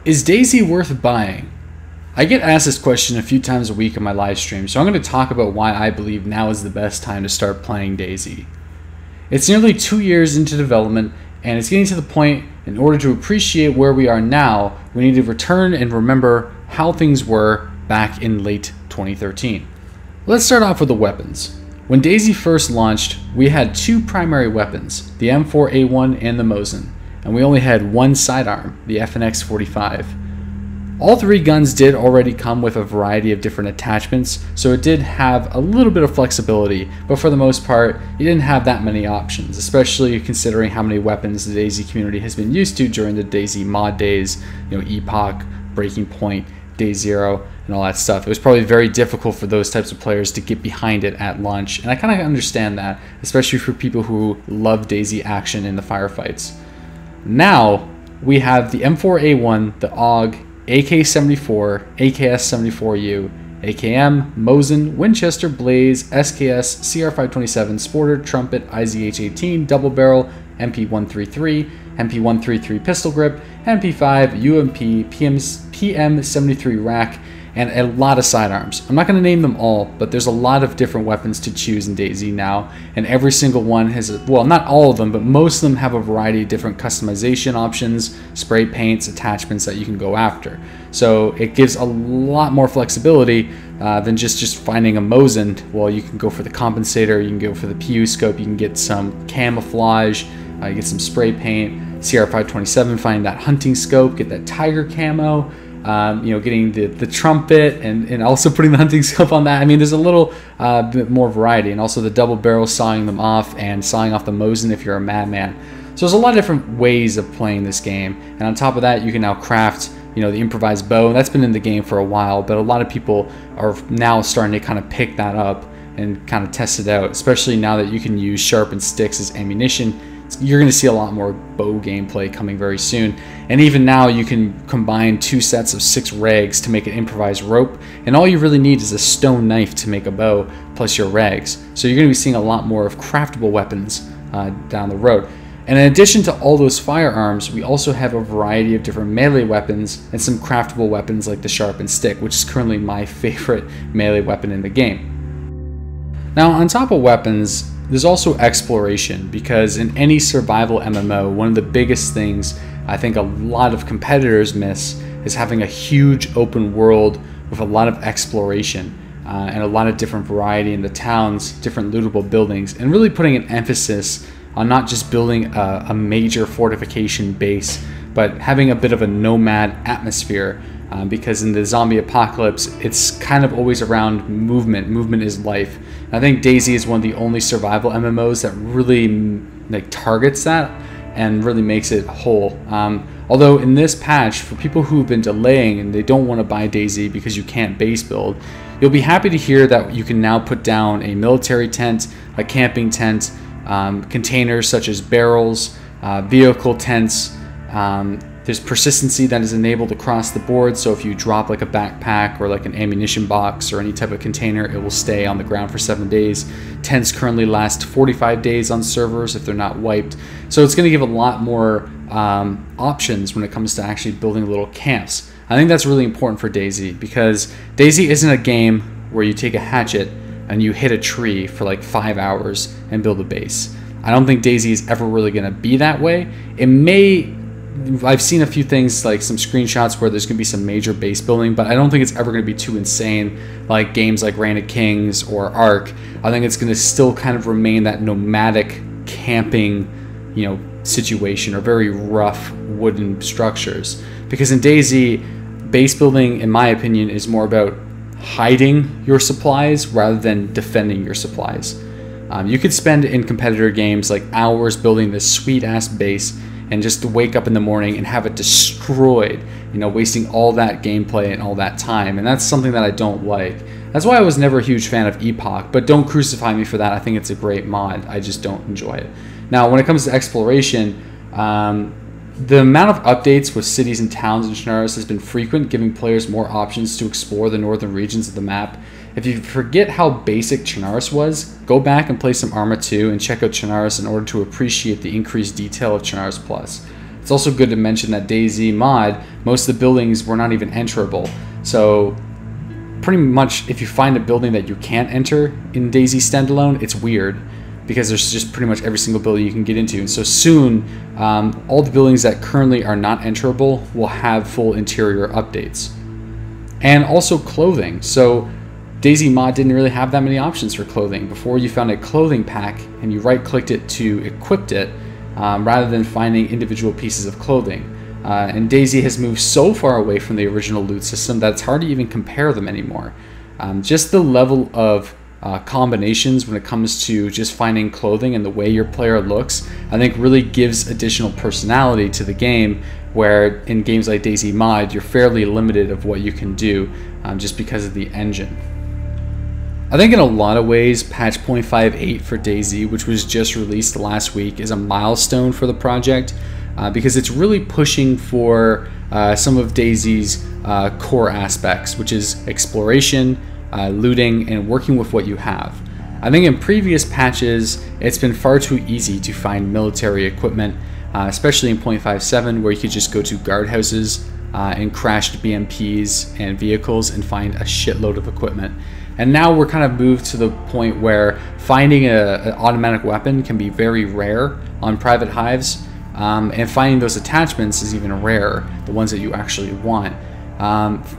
Is DayZ worth buying? I get asked this question a few times a week on my live stream, so I'm going to talk about why I believe now is the best time to start playing DayZ. It's nearly 2 years into development, and it's getting to the point, in order to appreciate where we are now, we need to return and remember how things were back in late 2013. Let's start off with the weapons. When DayZ first launched, we had two primary weapons, the M4A1 and the Mosin, and we only had one sidearm, the FNX 45. All three guns did already come with a variety of different attachments, so it did have a little bit of flexibility, but for the most part, you didn't have that many options, especially considering how many weapons the DayZ community has been used to during the DayZ mod days, Epoch, Breaking Point, Day Zero, and all that stuff. It was probably very difficult for those types of players to get behind it at launch, and I kind of understand that, especially for people who love DayZ action in the firefights. Now, we have the M4A1, the AUG, AK-74, AKS-74U, AKM, Mosin, Winchester, Blaze, SKS, CR527, Sporter, Trumpet, IZH-18, Double Barrel, MP133, MP133 Pistol Grip, MP5, UMP, PM73 Rack, and a lot of sidearms. I'm not going to name them all, but there's a lot of different weapons to choose in DayZ now, and every single one has, well, not all of them, but most of them have a variety of different customization options, spray paints, attachments that you can go after. So it gives a lot more flexibility than just finding a Mosin. Well, you can go for the compensator, you can go for the PU scope, you can get some camouflage, you get some spray paint, CR527, finding that hunting scope, get that tiger camo, getting the trumpet and also putting the hunting scope on that. I mean, there's a little bit more variety, and also the double barrel sawing them off and sawing off the Mosin if you're a madman. So there's a lot of different ways of playing this game, and on top of that, you can now craft the improvised bow. That's been in the game for a while, but a lot of people are now starting to kind of pick that up and kind of test it out, especially now that you can use sharpened sticks as ammunition. You're going to see a lot more bow gameplay coming very soon, and even now you can combine two sets of 6 rags to make an improvised rope, and all you really need is a stone knife to make a bow plus your rags. So you're going to be seeing a lot more of craftable weapons down the road. And in addition to all those firearms, we also have a variety of different melee weapons and some craftable weapons like the sharpened stick, which is currently my favorite melee weapon in the game. Now, on top of weapons, there's also exploration, because in any survival MMO, one of the biggest things I think a lot of competitors miss is having a huge open world with a lot of exploration and a lot of different variety in the towns, different lootable buildings, and really putting an emphasis on not just building a major fortification base, but having a bit of a nomad atmosphere. Because in the zombie apocalypse, it's kind of always around movement. Movement is life. And I think DayZ is one of the only survival MMOs that really targets that and really makes it whole. Although in this patch, for people who've been delaying and they don't want to buy DayZ because you can't base build, you'll be happy to hear that you can now put down a military tent, a camping tent, containers such as barrels, vehicle tents. There's persistency that is enabled across the board, so if you drop like a backpack or like an ammunition box or any type of container, it will stay on the ground for 7 days. Tents currently last 45 days on servers if they're not wiped. So it's going to give a lot more options when it comes to actually building little camps. I think that's really important for DayZ, because DayZ isn't a game where you take a hatchet and you hit a tree for like 5 hours and build a base. I don't think DayZ is ever really going to be that way. It may... I've seen a few things, like some screenshots where there's going to be some major base building, but I don't think it's ever going to be too insane like games like Reign of Kings or Ark. I think it's going to still kind of remain that nomadic camping, situation, or very rough wooden structures. Because in DayZ, base building, in my opinion, is more about hiding your supplies rather than defending your supplies. You could spend in competitor games like hours building this sweet-ass base and just to wake up in the morning and have it destroyed, wasting all that gameplay and all that time. And that's something that I don't like. That's why I was never a huge fan of Epoch, but don't crucify me for that. I think it's a great mod. I just don't enjoy it. Now, when it comes to exploration, the amount of updates with cities and towns in Chernarus has been frequent, giving players more options to explore the northern regions of the map. If you forget how basic Chernarus was, go back and play some Arma 2 and check out Chernarus in order to appreciate the increased detail of Chernarus Plus. It's also good to mention that DayZ mod, most of the buildings were not even enterable. So pretty much if you find a building that you can't enter in DayZ Standalone, it's weird, because there's just pretty much every single building you can get into. And so soon, all the buildings that currently are not enterable will have full interior updates. And also clothing. So DayZ mod didn't really have that many options for clothing. Before, you found a clothing pack and you right-clicked it to equip it, rather than finding individual pieces of clothing. And DayZ has moved so far away from the original loot system that it's hard to even compare them anymore. Just the level of combinations when it comes to just finding clothing and the way your player looks, I think really gives additional personality to the game, where in games like DayZ mod, you're fairly limited of what you can do just because of the engine. I think in a lot of ways, patch 0.58 for DayZ, which was just released last week, is a milestone for the project because it's really pushing for some of DayZ's core aspects, which is exploration, looting, and working with what you have. I think in previous patches, it's been far too easy to find military equipment, especially in 0.57, where you could just go to guardhouses and crashed BMPs and vehicles and find a shitload of equipment. And now we're kind of moved to the point where finding an automatic weapon can be very rare on private hives, and finding those attachments is even rarer, the ones that you actually want.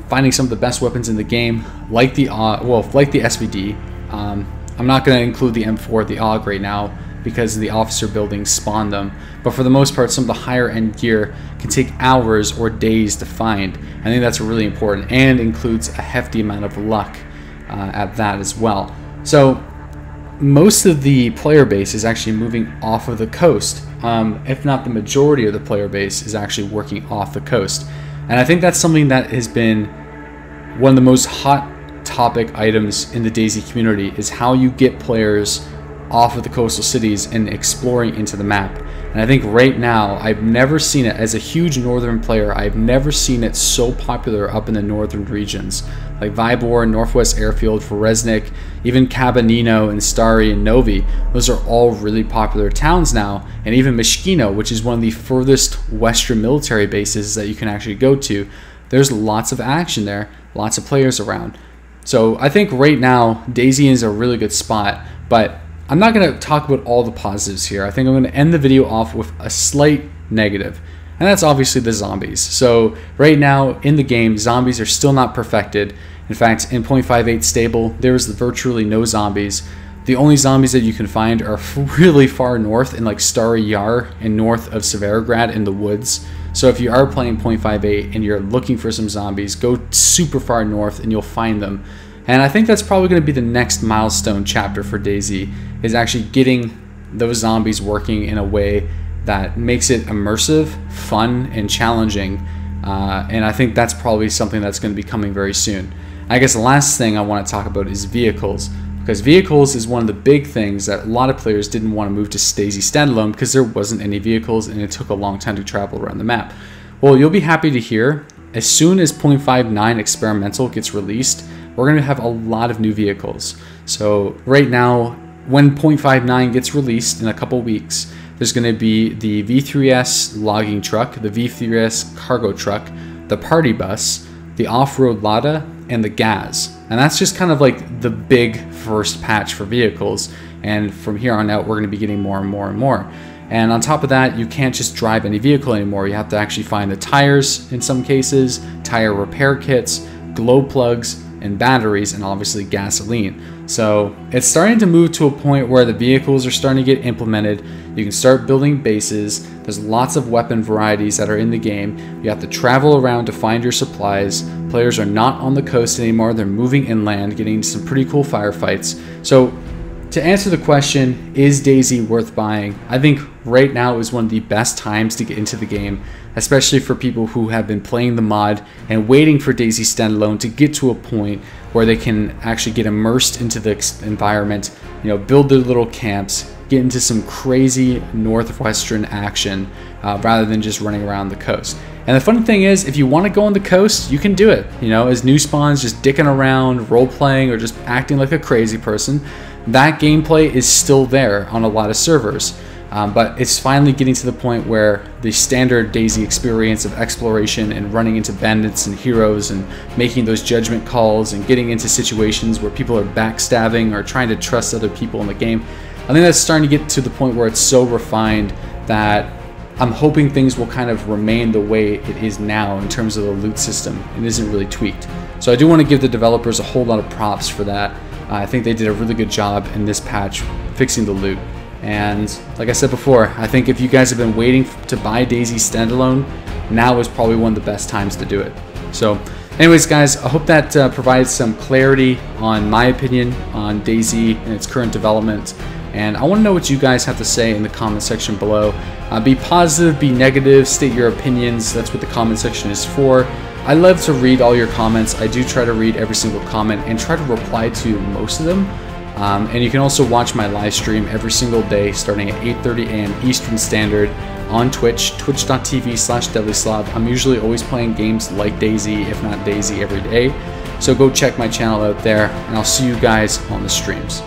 Finding some of the best weapons in the game, like the SVD. I'm not going to include the M4, the AUG right now, because the officer buildings spawn them. But for the most part, some of the higher end gear can take hours or days to find. I think that's really important, and includes a hefty amount of luck at that as well. So most of the player base is actually moving off of the coast. If not the majority of the player base is actually working off the coast. And I think that's something that has been one of the most hot topic items in the DayZ community, is how you get players off of the coastal cities and exploring into the map. And I think right now, I've never seen it, as a huge northern player, I've never seen it so popular up in the northern regions. Like Vybor, Northwest Airfield, Vereznik, even Cabanino and Stari and Novi, those are all really popular towns now. And even Mishkino, which is one of the furthest western military bases that you can actually go to, there's lots of action there, lots of players around. So I think right now, DayZ is a really good spot, but I'm not going to talk about all the positives here. I think I'm going to end the video off with a slight negative, and that's obviously the zombies. So right now in the game, zombies are still not perfected. In fact, in 0.58 stable, there's virtually no zombies. The only zombies that you can find are really far north in like Stari Yar and north of Severograd in the woods. So if you are playing 0.58 and you're looking for some zombies, go super far north and you'll find them. And I think that's probably going to be the next milestone chapter for DayZ, is actually getting those zombies working in a way that makes it immersive, fun, and challenging. And I think that's probably something that's going to be coming very soon. I guess the last thing I want to talk about is vehicles, because vehicles is one of the big things that a lot of players didn't want to move to DayZ Standalone because there wasn't any vehicles and it took a long time to travel around the map. Well, you'll be happy to hear, as soon as 0.59 experimental gets released, we're going to have a lot of new vehicles. So right now, when 0.59 gets released in a couple weeks, there's going to be the V3S logging truck, the V3S cargo truck, the party bus, the off-road Lada, and the Gaz. And that's just kind of like the big first patch for vehicles. And from here on out, we're going to be getting more and more and more. And on top of that, you can't just drive any vehicle anymore. You have to actually find the tires in some cases, tire repair kits, glow plugs, and batteries, and obviously gasoline. So it's starting to move to a point where the vehicles are starting to get implemented. You can start building bases. There's lots of weapon varieties that are in the game. You have to travel around to find your supplies. Players are not on the coast anymore. They're moving inland, getting some pretty cool firefights. So to answer the question, is DayZ worth buying? I think right now is one of the best times to get into the game, especially for people who have been playing the mod and waiting for DayZ Standalone to get to a point where they can actually get immersed into the environment, you know, build their little camps, get into some crazy northwestern action rather than just running around the coast. And the funny thing is, if you want to go on the coast, you can do it. You know, as new spawns, just dicking around, role playing, or just acting like a crazy person, that gameplay is still there on a lot of servers. But it's finally getting to the point where the standard DayZ experience of exploration and running into bandits and heroes and making those judgment calls and getting into situations where people are backstabbing or trying to trust other people in the game, I think that's starting to get to the point where it's so refined that I'm hoping things will kind of remain the way it is now in terms of the loot system and isn't really tweaked. So I do want to give the developers a whole lot of props for that. I think they did a really good job in this patch fixing the loot. And like I said before, I think if you guys have been waiting to buy DayZ Standalone, now is probably one of the best times to do it. So anyways guys, I hope that provides some clarity on my opinion on DayZ and its current development. And I want to know what you guys have to say in the comment section below. Be positive, be negative, state your opinions. That's what the comment section is for. I love to read all your comments. I do try to read every single comment and try to reply to most of them. And you can also watch my live stream every single day starting at 8:30 a.m. Eastern Standard on Twitch, twitch.tv/DeadlySlob. I'm usually always playing games like DayZ, if not DayZ, every day. So go check my channel out there, and I'll see you guys on the streams.